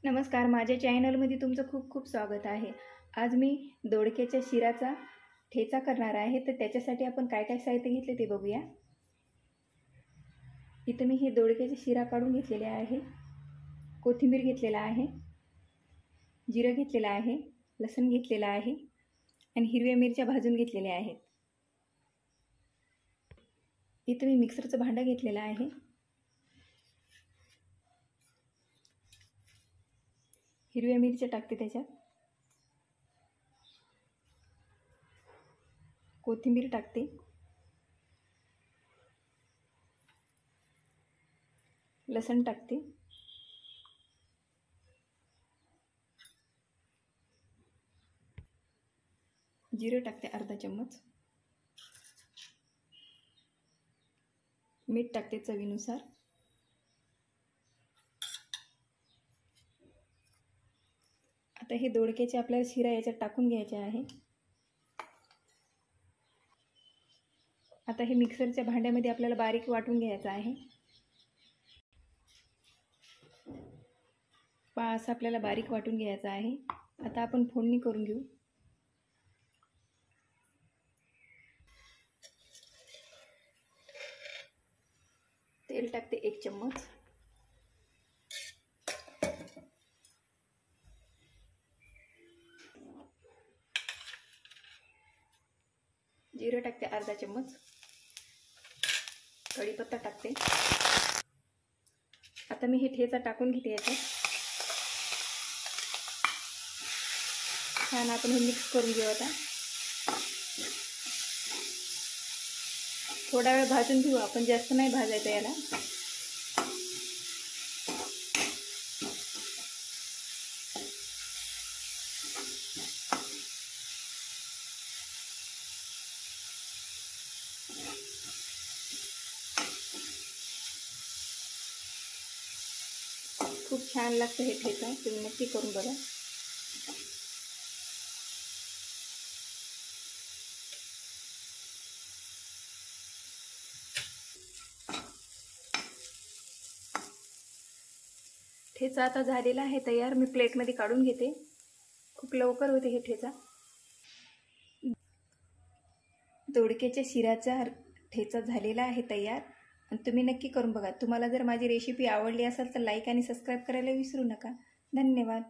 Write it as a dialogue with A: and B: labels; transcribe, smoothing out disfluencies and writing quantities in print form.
A: नमस्कार, माझ्या चॅनलमध्ये तुमचं खूप खूप स्वागत आहे। आज मी दोडक्याच्या शिराचा ठेचा करणार आहे। तर त्याच्यासाठी आपण काय काय साहित्य घेतले ते बघूया। इथे मी हे दोडक्याचे शिरा काढून घेतलेले आहे, कोथिंबीर घेतलेला आहे, जिरं घेतलेलं आहे, लसूण घेतलेला आहे आणि हिरव्या मिरच्या भाजून घेतलेल्या आहेत। इथे मी मिक्सरचं भांडं घेतलेलं आहे। हिरव्या मिरच्या टाकते, त्याच्यात कोथिंबीर टाकते, लसूण टाकते, जिरं टाकते अर्धा चम्मच, मीठ टाकते चवीनुसार, आता हे दोडक्याचे आपल्याला शिरा याच्यात टाकून घ्यायचे आहे। आता हे मिक्सरच्या भांड्यामध्ये आपल्याला बारीक वाटून घ्यायचं आहे। असं आपल्याला बारीक वाटून घ्यायचं आहे। आता आपण फोडणी करून घेऊ। तेल टाकते 1 चम्मच, जिरं टाकते अर्धा चम्मच, कढीपत्ता टाकते। आता मी हे ठेचा टाकून घेते याच्यात। छान आपण हे मिक्स करून घेऊ। आता थोडा वेळ भाजून घेऊ आपण, जास्त नाही भाजायचं याला। खूप छान लागतं हे ठेचा, तुम्ही नक्की करून बघा। ठेचा आता झालेला आहे तयार, मी प्लेटमध्ये काढून घेते। खूप लवकर होते हे ठेचा। दोडक्याच्या शिराचा ठेचा झालेला आहे तयार, आणि तुम्ही नक्की करून बघा। तुम्हाला जर माझी रेसिपी आवडली असेल तर लाईक आणि सबस्क्राईब करायला विसरू नका। धन्यवाद।